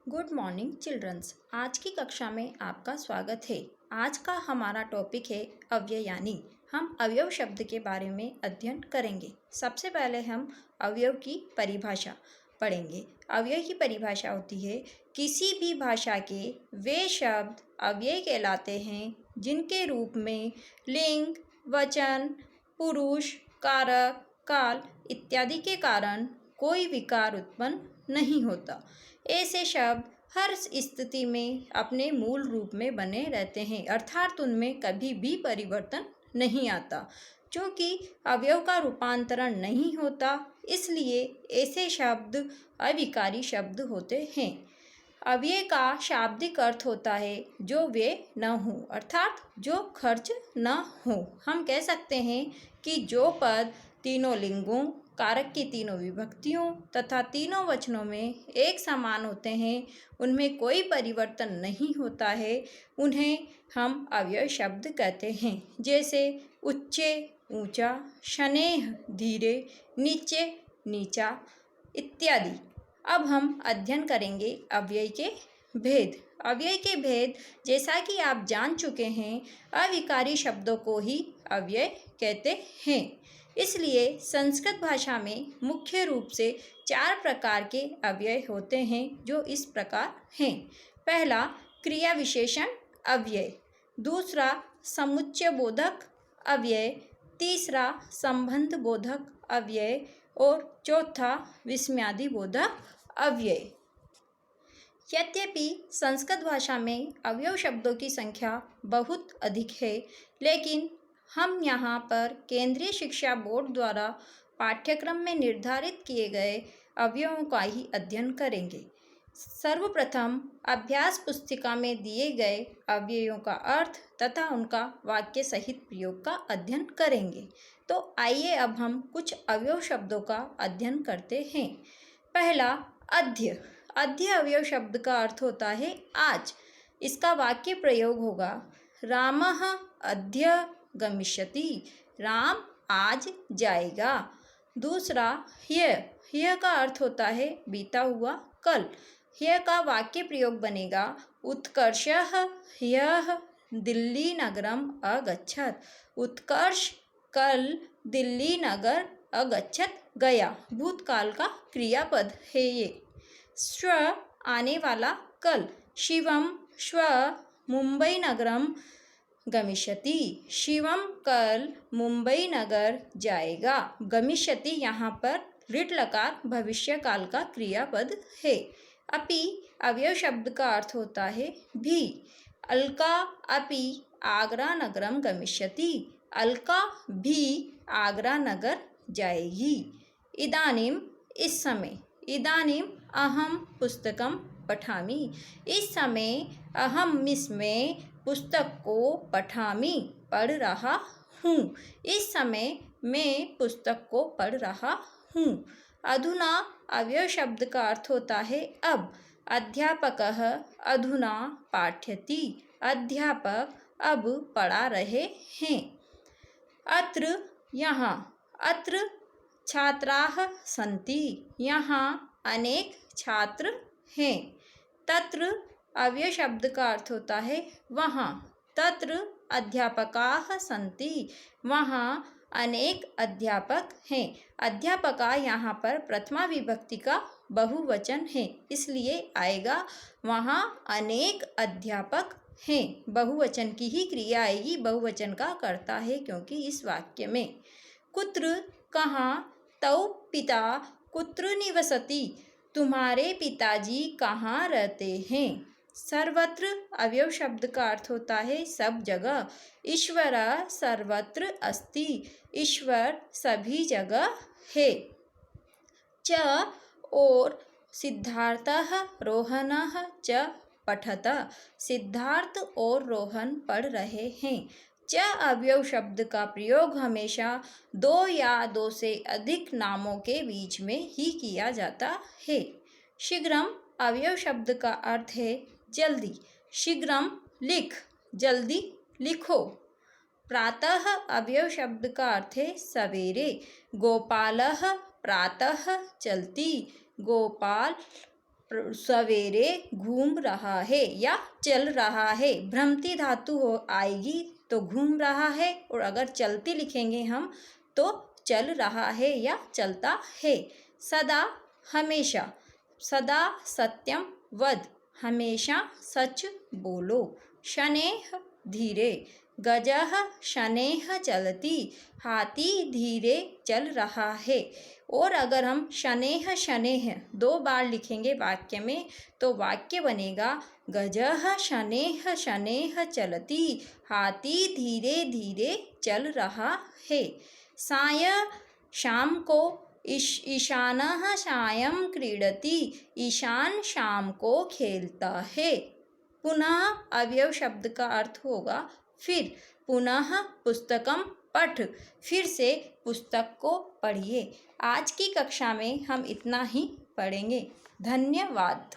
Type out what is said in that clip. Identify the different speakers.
Speaker 1: Good morning children's. आज की कक्षा में आपका स्वागत है। आज का हमारा टॉपिक है अव्यय, यानी हम अवयव शब्द के बारे में अध्ययन करेंगे। सबसे पहले हम अवयव की परिभाषा पढ़ेंगे। अवयव की परिभाषा होती है किसी भी भाषा के वे शब्द अव्यय कहलाते हैं जिनके रूप में लिंग, वचन, पुरुष, कारक, काल इत्यादि के कारण कोई विकार उत्पन्न नहीं होता। ऐसे शब्द हर स्थिति में अपने मूल रूप में बने रहते हैं, अर्थात उनमें कभी भी परिवर्तन नहीं आता। क्योंकि अवयव का रूपांतरण नहीं होता, इसलिए ऐसे शब्द अविकारी शब्द होते हैं। अव्यय का शाब्दिक अर्थ होता है जो व्यय न हो, अर्थात जो खर्च न हो। हम कह सकते हैं कि जो पद तीनों लिंगों, कारक की तीनों विभक्तियों तथा तीनों वचनों में एक समान होते हैं, उनमें कोई परिवर्तन नहीं होता है, उन्हें हम अव्यय शब्द कहते हैं। जैसे उच्चे ऊंचा, शनेह धीरे, नीचे नीचा इत्यादि। अब हम अध्ययन करेंगे अव्यय के भेद। अव्यय के भेद जैसा कि आप जान चुके हैं, अविकारी शब्दों को ही अव्यय कहते हैं। इसलिए संस्कृत भाषा में मुख्य रूप से 4 प्रकार के अव्यय होते हैं, जो इस प्रकार हैं। पहला क्रिया विशेषण अव्यय, दूसरा समुच्चय बोधक अव्यय, तीसरा संबंध बोधक अव्यय और चौथा विस्मयादि बोधक अव्यय। यद्यपि संस्कृत भाषा में अवयव शब्दों की संख्या बहुत अधिक है, लेकिन हम यहाँ पर केंद्रीय शिक्षा बोर्ड द्वारा पाठ्यक्रम में निर्धारित किए गए अवयवों का ही अध्ययन करेंगे। सर्वप्रथम अभ्यास पुस्तिका में दिए गए अवयवों का अर्थ तथा उनका वाक्य सहित प्रयोग का अध्ययन करेंगे। तो आइए अब हम कुछ अवयव शब्दों का अध्ययन करते हैं। पहला अद्य। अद्य अवयव शब्द का अर्थ होता है आज। इसका वाक्य प्रयोग होगा रामः अद्य गमिष्यति, राम आज जाएगा। दूसरा ह्यः। ह्यः का अर्थ होता है बीता हुआ कल। ह्यः का वाक्य प्रयोग बनेगा उत्कर्षः ह्यः दिल्ली नगरम अगच्छत्। उत्कर्ष कल दिल्ली नगर अगच्छत् गया। भूतकाल का क्रियापद है ये। श्व आने वाला कल। शिवम श्वः मुंबई नगरम गमिष्यति, शिवम कल मुंबई नगर जाएगा। गमिष्यति यहाँ पर ऋट लकार भविष्य काल का क्रियापद है। अपि अवयव शब्द का अर्थ होता है भी। अलका अपि आगरा नगरम गमिष्यति, अलका भी आगरा नगर जाएगी। इदानीम इस समय। इदानीम अहम पुस्तकम पठामि, इस समय अहम इसमें पुस्तक को पठामि पढ़ रहा हूँ, इस समय मैं पुस्तक को पढ़ रहा हूँ। अधुना अवयव शब्द का अर्थ होता है अब। अध्यापकः अधुना पाठयति, अध्यापक अब पढ़ा रहे हैं। अत्र यहाँ। अत्र छात्राः सन्ति, यहाँ अनेक छात्र हैं। तत्र अव्यय शब्द का अर्थ होता है वहाँ। तत्र अध्यापकाः सन्ति, वहाँ अनेक अध्यापक हैं। अध्यापका यहाँ पर प्रथमा विभक्ति का बहुवचन है, इसलिए आएगा वहाँ अनेक अध्यापक हैं। बहुवचन की ही क्रिया आएगी, बहुवचन का कर्ता है क्योंकि इस वाक्य में। कुत्र कहाँ, तौ पिता कुत्र निवसति, तुम्हारे पिताजी कहाँ रहते हैं। सर्वत्र अवयव शब्द का अर्थ होता है सब जगह। ईश्वर सर्वत्र अस्ति, ईश्वर सभी जगह है। च और सिद्धार्थः रोहनः च पठत, सिद्धार्थ और रोहन पढ़ रहे हैं। च अवयव शब्द का प्रयोग हमेशा 2 या 2 से अधिक नामों के बीच में ही किया जाता है। शीघ्रम अवयव शब्द का अर्थ है जल्दी। शीघ्रम लिख, जल्दी लिखो। प्रातः अवयव शब्द का अर्थ है सवेरे। गोपालः प्रातः चलति, गोपाल सवेरे घूम रहा है या चल रहा है। भ्रमती धातु हो आएगी तो घूम रहा है, और अगर चलती लिखेंगे हम तो चल रहा है या चलता है। सदा हमेशा, सदा सत्यम वद, हमेशा सच बोलो। शनैः धीरे, गजः शनैः चलति, हाथी धीरे चल रहा है। और अगर हम शनैः शनैः 2 बार लिखेंगे वाक्य में तो वाक्य बनेगा गजः शनैः शनैः चलति, हाथी धीरे धीरे चल रहा है। साय, शाम को, ईशानः सायं क्रीडति, ईशान शाम को खेलता है। पुनः अवयव शब्द का अर्थ होगा फिर। पुनः पुस्तकम पठ, फिर से पुस्तक को पढ़िए। आज की कक्षा में हम इतना ही पढ़ेंगे। धन्यवाद।